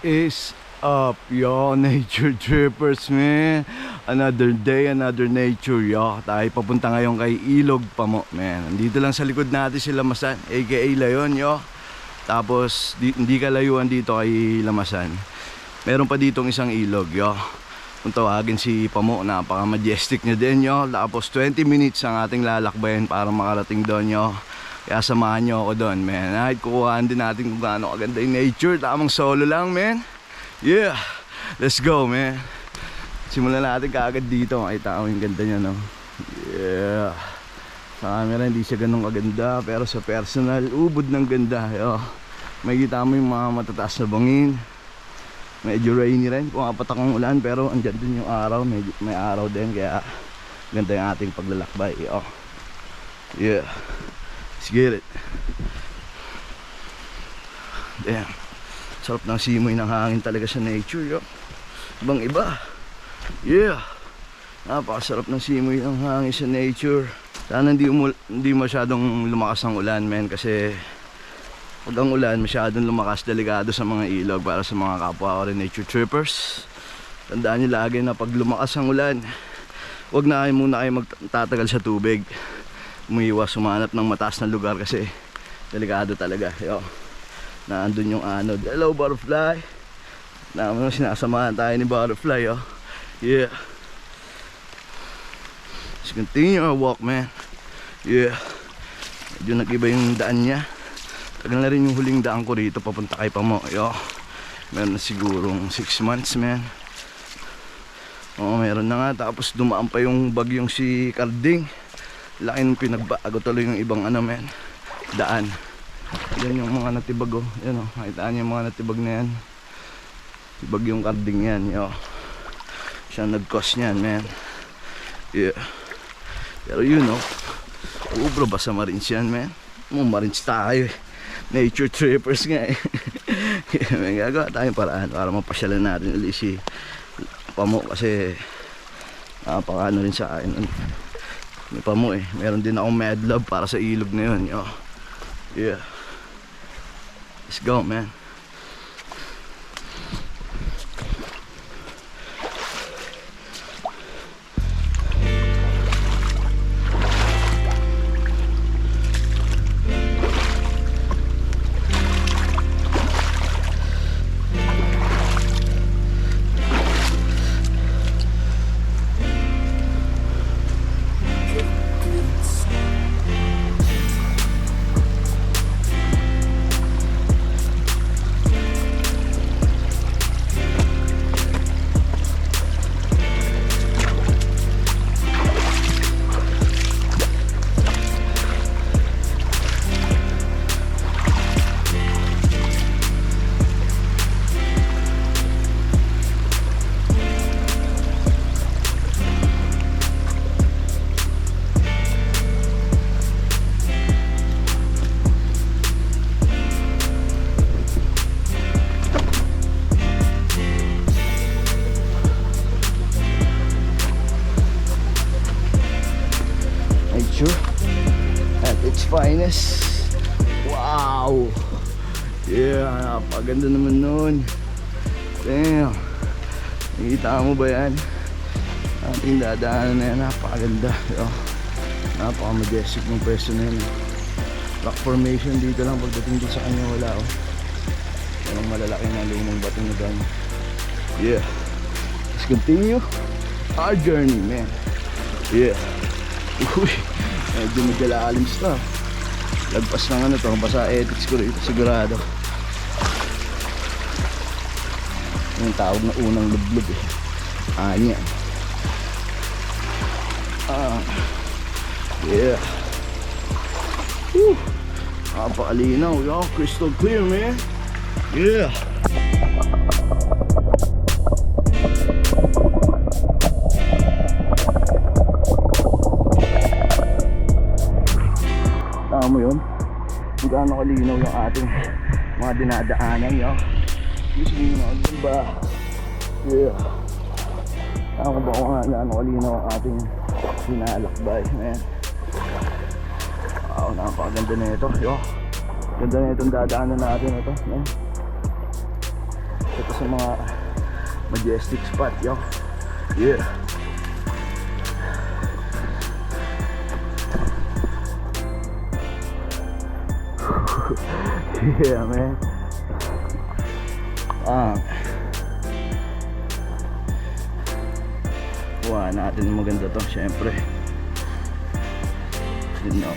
Is up, yo, nature trippers, man. Another day, another nature, yo. Tayo papunta ngayon kay Ilog Pamo, man. Nandito lang sa likod natin si Lamasan, aka Layon, yo. Tapos hindi kalayuan dito kay Lamasan. Meron pa ditong isang ilog, yo. Kung tawagin si Pamo, napaka-majestic niya din, yo. Tapos 20 minutes ang ating lalakbayin para makarating doon, yo. Kaya samahan nyo ako doon, man. Kahit kukuhaan din natin kung gaano kaganda yung nature. Tamang solo lang, man. Yeah, let's go, man. Simulan natin kaagad dito. Makita ko yung ganda niya, no. Yeah. Sa camera hindi siya ganun kaganda, pero sa personal, ubod ng ganda, yo. Makikita mo yung mga matataas na bangin. Medyo rainy rin, pumapatak ang ulan, pero andyan din yung araw. May araw din, kaya ganda yung ating paglalakbay, yo. Yeah, let's get it. Damn, sarap ng simoy ng hangin talaga sa nature, yo. Ibang iba. Yeah, napakasarap ng simoy ng hangin sa nature. Sana hindi masyadong lumakas ang ulan, men, kasi pag ang ulan masyadong lumakas, delikado sa mga ilog. Para sa mga kapwa ko rin nature trippers, tandaan nyo lagi na pag lumakas ang ulan, huwag na kayo muna kayo magtatagal sa tubig. Umiiwas, sumanap ng mataas na lugar kasi delikado talaga, yo. Na andun yung anod. Hello, butterfly. Naman sinasamahan tayo ni butterfly, yo. Yeah, let's continue our walk, man. Yeah, medyo nag-iba yung daan niya. Tagal na rin yung huling daan ko rito papunta kay Pamo, yo. Meron na sigurong 6 months, man. Oo, meron na nga. Tapos dumaan pa yung bagyong si Carding. Laki nung pinagbago tuloy yung ibang ano, man, daan. Yan yung mga natibag, oh. Yan, oh, makita niyo yung mga natibag na yan. Tibag yung Carding yan, yo. Siya nag-cause niyan, man. Yeah. Pero yun, oh, ubro ba sa Marines yan, man? Marines tayo, eh. Nature trippers nga, eh. May gagawa tayong paraan para mapasyalan natin ulit si Pamo, kasi napaka ano rin sa akin ni Pamo, eh. Meron din akong mad love para sa ilog na yun, yo. Yeah, let's go, man. At its finest. Wow. Yeah, napaganda naman nun. Damn, nakita mo ba yan? Ating dadaanan na yan, napakaganda, yo. Napaka-majestic ng pwesto na yan. Rock formation dito lang, pagdating dito sa kanya wala, oh. Walang malalaki na lumang bato na doon. Yeah, let's continue our journey, man. Yeah. Uy, medyo magalalim stuff. Lagpas ng ano to, basa ethics ko rito, sigurado. Yung tawag na unang lublog, eh. Anya. Yeah. Woo, napakalinaw, yo. Crystal clear, man. Yeah. Mo yun, kung gaano kalinaw yung ating mga dinadaanan, yo. Usually yung mga ba? Yeah. Ako ba kung gaano kalinaw ang ating dinalakbay, man. Wow, napakaganda na ito, yo. Ganda na itong dadaanan natin ito, man. Ito sa sa mga majestic spot, yo. Yeah. Yeah, man. Kuha natin yung maganda to, syempre. You know.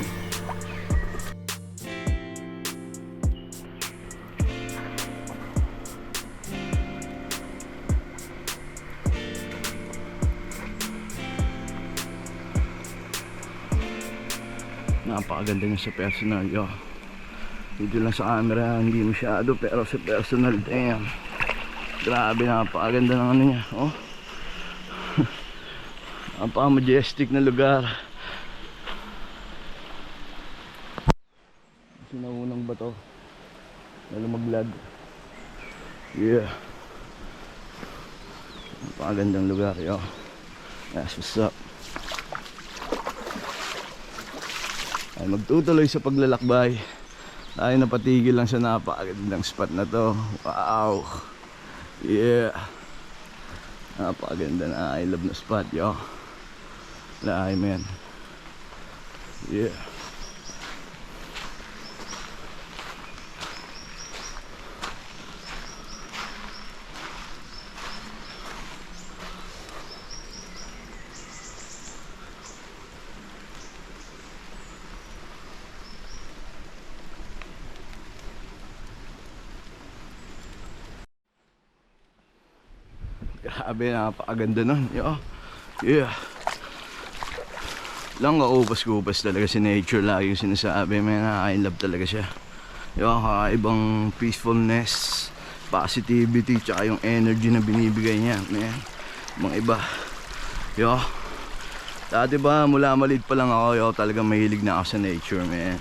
Napakaganda niya sa personal, yo. Dito lang sa camera hindi masyado, pero sa personal, damn, grabe, napakaganda ng ano niya, oh. Napaka-majestic na lugar. Sinaunang bato na lumaglag. Yeah, napakagandang lugar, yo. That's what's up. Ay, magtutuloy sa paglalakbay. Tayo napatigil lang sa napakagandang spot na to. Wow. Yeah. Napakaganda na, I love na spot, yo. Lahay, man. Yeah. Grabe, napakaganda nun, yo. Yeah. Lang kaupas-kupas talaga si nature, lagi yung sinasabi, man. I love talaga siya. Yo, kakaibang peacefulness, positivity, tsaka yung energy na binibigay niya, man. Mga iba. Yo. Dati ba, mula maliit pa lang ako, yo, talagang mahilig na ako sa nature, man.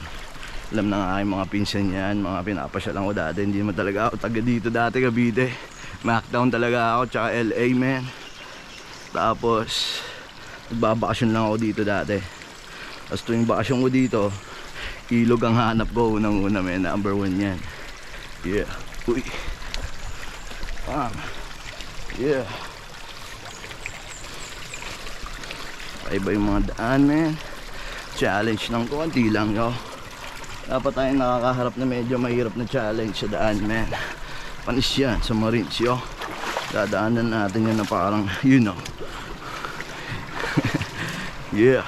Alam na nga aking mga pinsan yan, mga pinapasyalan ko dati. Hindi naman talaga ako taga dito dati, Cavite. Macdown talaga ako, tsaka LA, man. Tapos nagbabakasyon lang ako dito dati. Tapos tuwing bakasyon ko dito, ilog ang hanap ko, unang-una, man. Number 1 yan. Yeah. Uy. Yeah. Iba yung mga daan, man. Challenge ng konti lang, yo. Dapat tayong nakakaharap na medyo mahirap na challenge sa daan, man. Panis yan sa Marines, yo. Dadaanan natin yan na parang, you know. Yeah.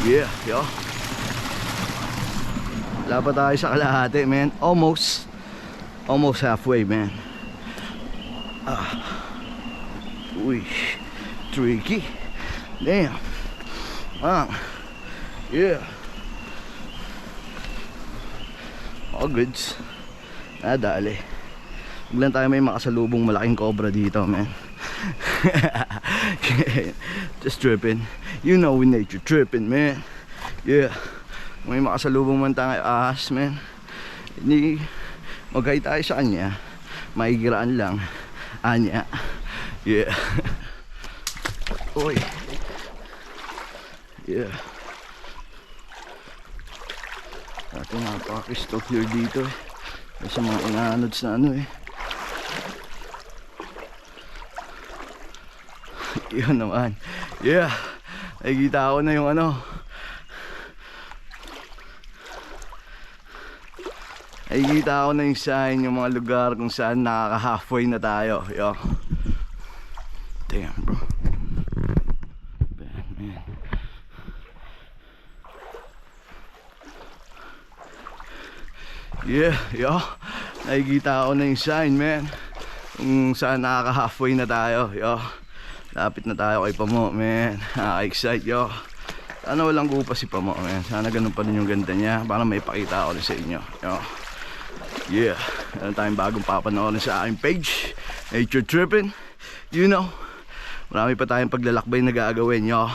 Yeah, yo. Wala pa tayo sa kalahati, man. Almost halfway, man. Uy, tricky. Damn. Yeah. All goods. Dali. Huwag lang tayo may makasalubong malaking cobra dito, man. Just tripping. You know we nature tripping, man. Yeah. May makasalubong man tayo ahas, man. Hindi maghay tayo sa kanya. Maigiraan lang. Anya. Yeah. Oy. Yeah. Dati napaka-crystal clear dito, eh. Sa mga inanods na ano, eh. Yun naman. Yeah. Nakikita ko na yung ano. Nakikita ko na yung sign, yung mga lugar kung saan nakaka-halfway na tayo. Yo. Damn, bro. Bad, man. Yeah, yo. Nakikita ko na yung sign, man. Kung saan nakaka-halfway na tayo. Yo. Lapit na tayo kay Pamo, man. Nakaka-excite, yo. Sana walang gupa si Pamo, man. Sana ganun pa rin yung ganda niya para may pakita ko rin sa inyo, yo. Yeah, meron tayong bagong papanoorin sa aking page, Nature Tripping. You know, Marami pa tayong paglalakbay na gagawin, yo.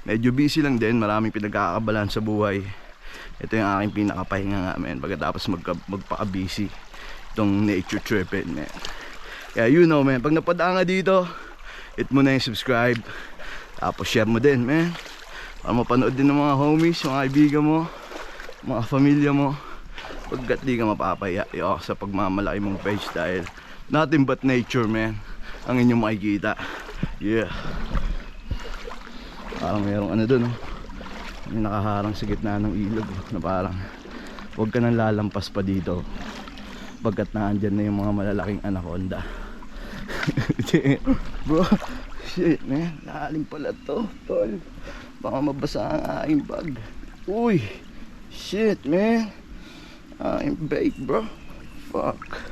Medyo busy lang din, maraming pinagkakabalan sa buhay. Ito yung aking pinakapahinga nga, men, pagkatapos magpaka-busy itong nature tripping, men. Kaya you know, men, pag napadaan ka dito, hit mo na yung subscribe, tapos share mo din, men, para mapanood din ng mga homies, mga kaibigan mo, mga pamilya mo, pagkat di ka mapapaya, yo, sa pagmamalaki mong page, dahil nothing but nature, man, ang inyong makikita. Yeah. Parang mayroong ano dun, oh. May nakaharang sa gitna ng ilog, na parang huwag ka nang lalampas pa dito pagkat naandyan na yung mga malalaking anaconda. Bro, shit, man, lalim pala to, tol. Baka mabasa ang aking bag. Uy, shit, man, I'm baked, bro. Fuck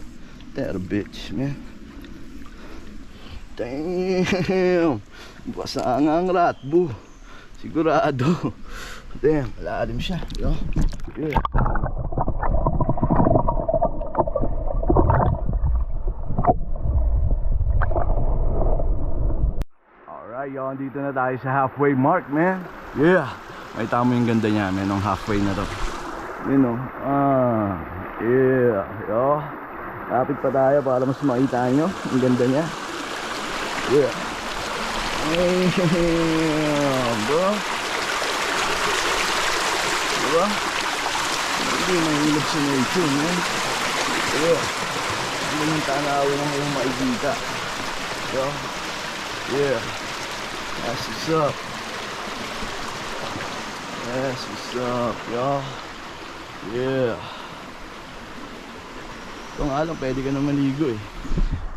that bitch, man. Damn, basa nga ang rat, boo. Sigurado. Damn, malalim siya, yo. Yeah. Alright, yo, dito na tayo sa halfway mark, man. Yeah, may tama yung ganda niya, man, ng halfway na to. You know, yeah, yo. Lapit pa tayo para mas makita nyo ang ganda niya. Yeah. Damn, bro. Diba? Hindi mahilap sa nature, man. Yeah. Ano yung tanawin ang walang makikita. So, yeah. That's what's up. That's what's up, yo. Yeah. Ito nga lang, pwede ka na maligo eh.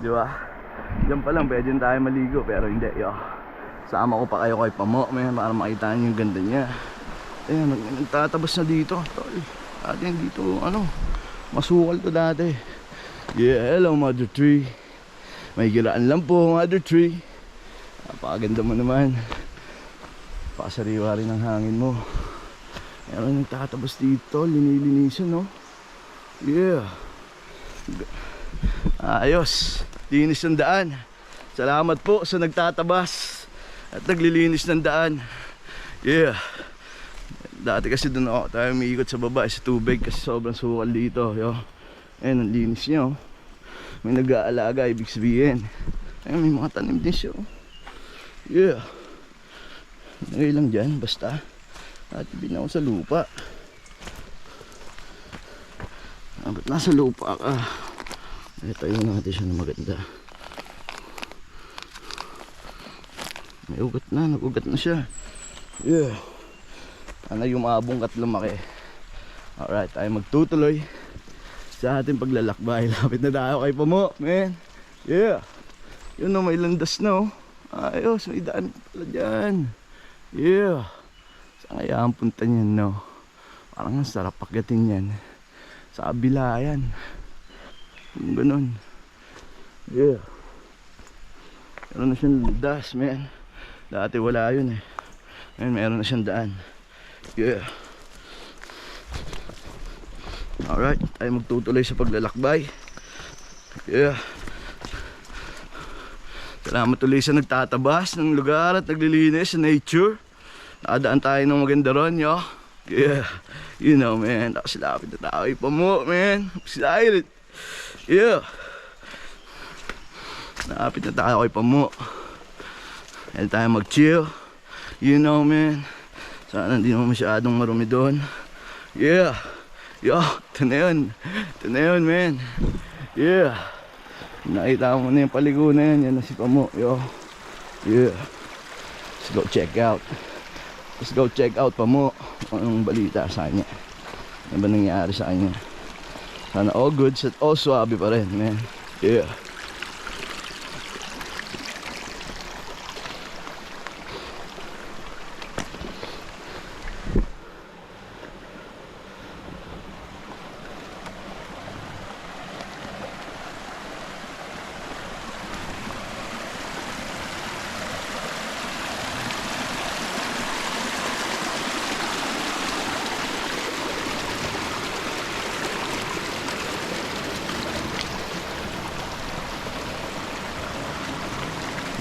Di ba? Diyan pa lang, pwede tayo maligo. Pero hindi, yo. Sama ko pa kayo kay Pamo, man, para makita niyo yung ganda niya. Ayan, nagtatabas na dito. Tol, dati dito, ano, masukal to dati. Yeah, hello, Mother Tree. May giraan lang po, Mother Tree. Napakaganda mo naman. Pakasariwa rin ang hangin mo. Ayan, nagtatabas dito, linilinisan, no? Yeah. Ayos, linis ng daan. Salamat po sa nagtatabas at naglilinis ng daan. Yeah. Dati kasi doon ako tayo umiikot sa baba sa tubig kasi sobrang sukal dito, yo. Ayun, ang linis niya, oh. May nag-aalaga, ibig sabihin. Ayun, may mga tanim din siya, oh. Yeah. Ngayon lang dyan, basta at binaw sa lupa. Ba't nasa lupa ka? Tayo natin siya na maganda. May ugat na, nag-ugat na siya. Yeah. Sana yumabong at lumaki. Alright, tayo magtutuloy sa ating paglalakbay. Lapit na tayo kay Pamo, man. Yeah. Yun, no, may landas na, oh. Ayos, may daan pala dyan. Yeah. Saan kaya ang punta niyan, no? Parang ang sarap pagdating yan. Sa kabila yan. Yung ganun. Yeah. Meron na siyang landas, man. Dati wala yun eh. Ngayon meron na siyang daan. Yeah. Alright, tayo magtutuloy sa paglalakbay. Yeah. Salamat tuloy sa nagtatabas ng lugar at naglilinis sa nature. Nakadaan tayo ng maganda ron, yo. Yeah. You know, man. Tapos lapit na tayo pa mo, man. Excited. Yeah. Lapit na tayo kay Pamo. Dahil tayo mag-chill. You know, man. Sana hindi naman masyadong marumi doon. Yeah. Yo, ito na yun. Ito na yun, man. Yeah. Nakita mo na yung paligo na yan. Yan na si Pamo, yo. Yeah. Let's go check out. Let's go check out Pamo. Anong balita sa kanya? Ano ba nangyari sa kanya? Sana all good, all swabe pa rin, man. Yeah.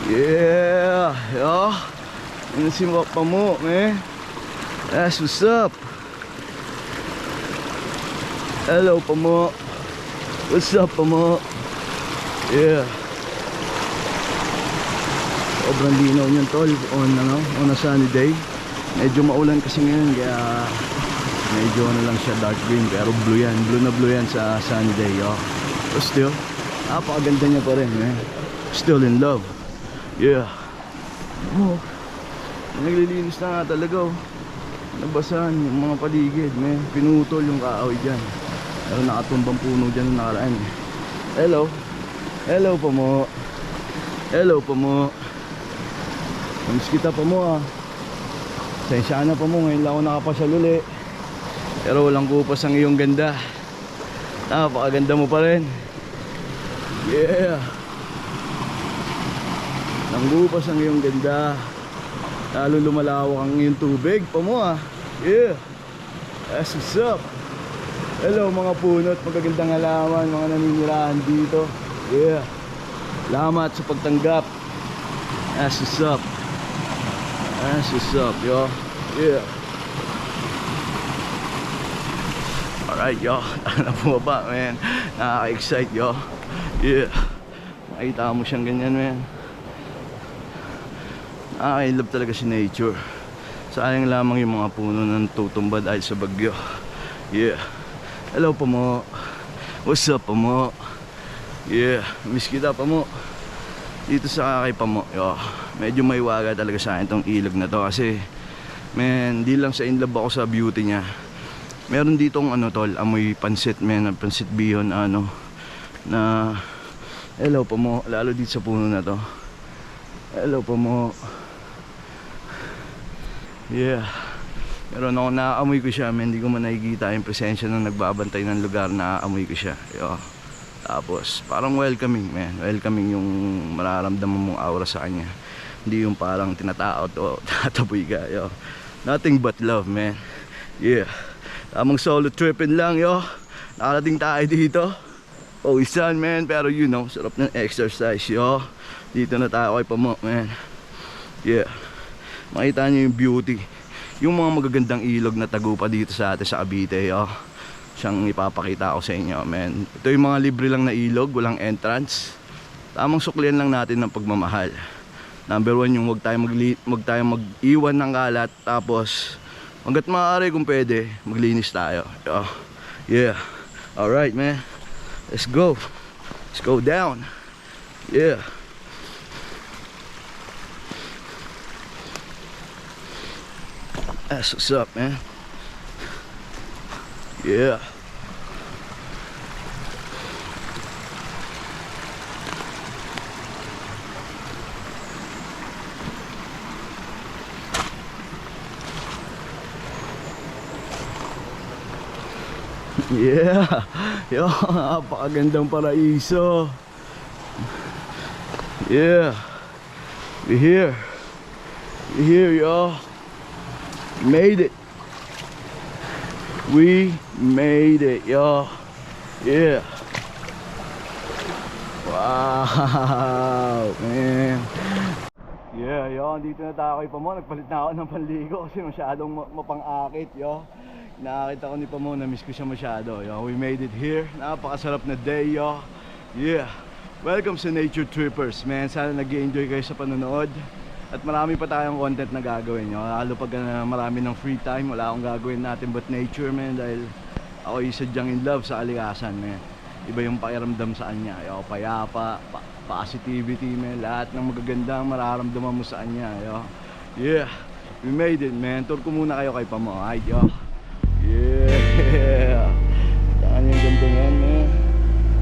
Yeah. yo. Ano si Pamo, man? That's what's up. Hello, Pamo. What's up, Pamo? Yeah. Sobrang linaw niyan, tol, on a sunny day. Medyo maulan kasi ngayon, kaya medyo lang siya dark green, pero blue yan sa sunny day, yo. But still, napakaganda niya pa rin, man. Still in love. Yeah. Oh, naglilinis na nga talaga, oh. Nabasahan yung mga paligid, man. Pinutol yung kaaway dyan, pero nakatumbang puno dyan na nakaraan. Hello. Hello, Pamo. Hello, Pamo. Miss kita, Pamo, ah. Sensya na, Pamo, ngayon lang ako nakapasyal uli, pero walang kupas ang iyong ganda. Napakaganda mo pa rin. Yeah. Nanggupas ang iyong ganda, lalo lumalawak ang iyong tubig, Pamo, ah. Yeah. That's what's up. Hello mga punot, magagandang halaman, mga naninirahan dito. Yeah. Salamat sa pagtanggap. That's what's up. That's what's up, yo. Yeah. Alright, yo. Ano po ba, man? Nakaka-excite, yo. Yeah. Makita mo siyang ganyan, man. Nakaka-inlove talaga si nature. Sayang lamang yung mga puno ng tutumba dahil sa bagyo. Yeah. Hello, Pamo. What's up, Pamo? Yeah. Miss kita, Pamo. Dito sa kay Pamo, yo. Medyo may waga talaga sa akin tong ilog na to, kasi man, di lang sa inlove ako sa beauty niya. Meron ditong tol, amoy pansit, man, pansit bihon, na hello, Pamo, lalo dito sa puno na to. Hello, Pamo. Yeah. Meron ako, naaamoy ko siya, man. Hindi ko man nakikita yung presensya ng nagbabantay ng lugar, naaamoy ko siya, yo. Tapos parang welcoming, man. Welcoming yung mararamdaman mong aura sa kanya. Hindi yung parang tinataot o tataboy ka, yo. Nothing but love, man. Yeah. Tamang solo tripping lang, yo. Nakarating tayo dito. Pawisan, man. Pero you know, sarap ng exercise, yo. Dito na tayo kay Pamo, man. Yeah. Makita niyo yung beauty, yung mga magagandang ilog na tagupa dito sa atin sa Cavite, yo. Siyang ipapakita ko sa inyo, man. Ito yung mga libre lang na ilog, walang entrance. Tamang suklian lang natin ng pagmamahal. Number 1, yung wag tayong mag-iwan ng kalat. Tapos hanggat maaari, kung pwede, maglinis tayo, yo. Yeah. Alright, man. Let's go. Let's go down. Yeah. That's what's up, man. Yeah. Yeah. Yo, napakagandang paraiso. Yeah. We're here. We're here, yo. Made it. We made it, yo. Yeah. Wow, man. Yeah, yo, dito na tayo kay Pamo. Nagpalit na ako ng panligo kasi masyadong mapang-akit, yo. Nakakita ko ni Pamo, na-miss ko siya masyado, yo. We made it here. Napakasarap na day, yo. Yeah. Welcome sa Nature Trippers, man. Sana nag-enjoy kayo sa panonood. At marami pa tayong content na gagawin, yo. Lalo pag marami ng free time, wala akong gagawin natin but nature, man. Dahil ako yung sadyang in love sa kalikasan, man. Iba yung pakiramdam sa kanya, yo. Payapa, positivity, man. Lahat ng magagandang mararamdaman mo sa kanya, yo. Yeah. We made it, man. Tour ko muna kayo kay Pamo, ay, yo. Yeah. Saan yung ganda yan, man.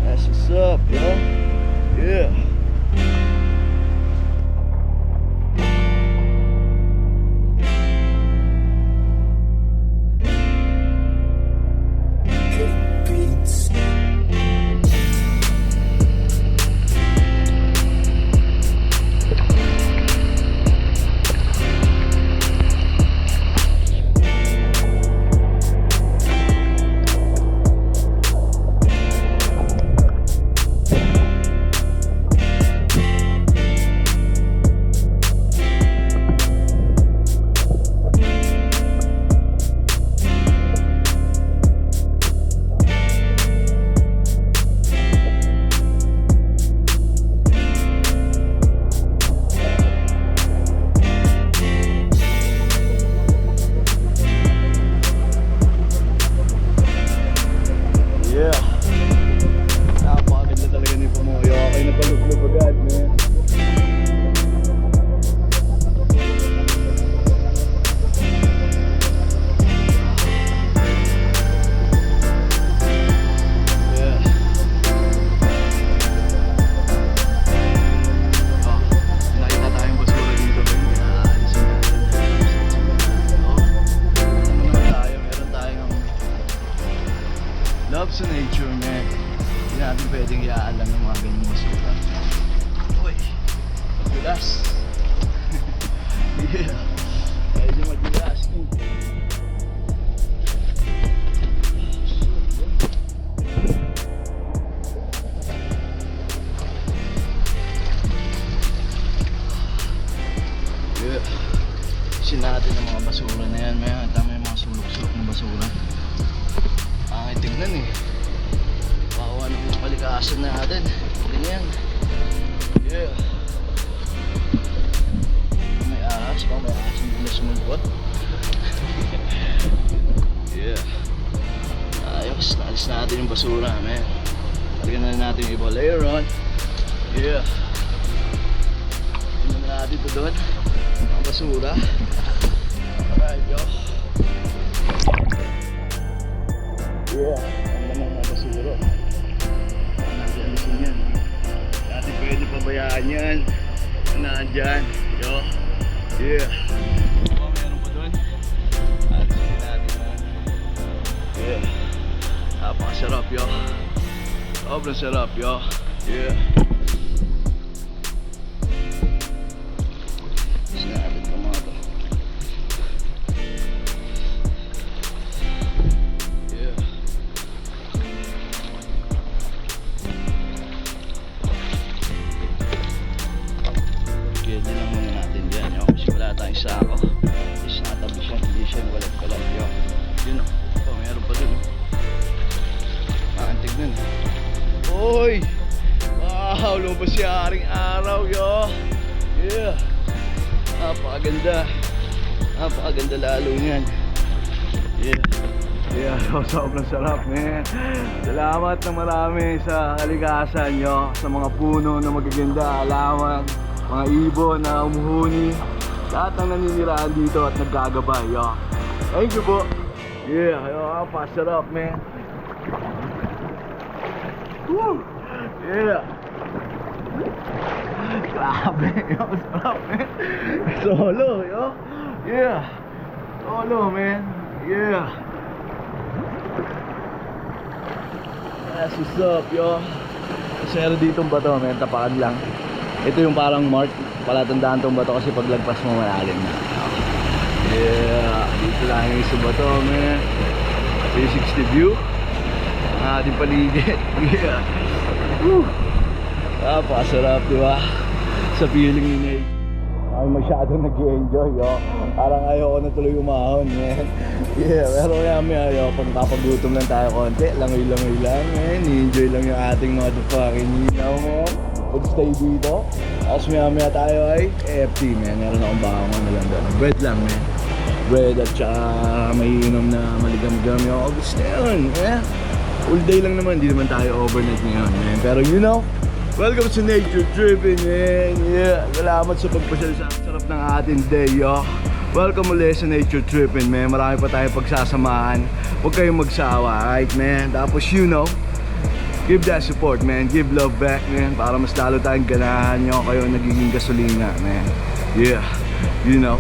That's what's up, yo. Yeah. love sa nature, man. Hindi natin pwedeng iaalam yung mga ganyan basura. Uy, madulas. Yeah, medyo madulas. Yeah. Sin natin yung mga basura na yan, man. Tama yung mga sulok-sulok na basura. Ang tignan eh. Bakawa ng mga kalikasan natin. Ganyan. Yeah. May ahas pa, may ahas yung bulas mulpot. Yeah. Ayos, naalis natin yung basura, man. Talagyan na natin yung iba layer on. Yeah. Tingnan na natin ito doon. Mga basura. Alright, yo. Yeah, ang lamang mga basura. Natin alisin yan. Natin pwede pabayaan yan. Nandyan. Yo. Yeah. Oh, meron pa doon. Alisin natin yan. Yeah. Napakasarap, yo. Sobrang sarap, yo. Yeah. Sinabit pa mga to. Yeah. Ganyan lang muna natin dyan, yo. Kasi wala tayong sako. Is natabi siya, hindi siya walat-walat, yo. Yun o. Oh, meron pa dun. Antig nun. Uy! Wow! Lumabas si Haring Araw, yo! Yeah! Napakaganda. Napakaganda lalo niyan. Yeah. Yeah, sobrang sarap, man. Salamat na marami sa kalikasan nyo, sa mga puno na magaganda, alaman, mga ibon na umuhuni, lahat ng naninirahan dito at naggagabay, yo. Thank you po. Yeah, yo, napakasarap, man. Woo! Yeah. Grabe, yo, sarap, man. Solo, yo. Yeah. Solo, man. Yeah. That's what's up, yo. Kasi ditong bato, man, tapakan lang. Ito yung parang mark, palatandaan tong bato kasi paglagpas mo malalim na. Yeah, dito lang yung sa bato, man. 360 view. Ang ating paligid. Yeah. Woo! Napakasarap, di ba? Sa feeling ni Nate. Ay, masyadong nag-enjoy, yo. Parang ayoko na tuloy umahon, man. Yeah, pero maya yo, pag napagutom lang tayo konti, langoy-langoy lang, man. I-enjoy lang yung ating motherfucking ninaw, man. Pag-stay dito. Tapos maya tayo ay AFT, man. Meron akong bakang ano lang doon. Bread lang, man. Bread at saka may inom na maligam-gam yung August na yun, man. All day lang naman, di naman tayo overnight ngayon, man. Pero you know, welcome to Nature Driven, man. Yeah, salamat sa pagpasyal sa sarap ng ating day, yo. Welcome ulit sa Nature Driven, man. Marami pa tayong pagsasamahan. Huwag kayong magsawa, right, man? Tapos, you know, give that support, man. Give love back, man. Para mas lalo tayong ganahan nyo kayo nagiging gasolina, man. Yeah, you know.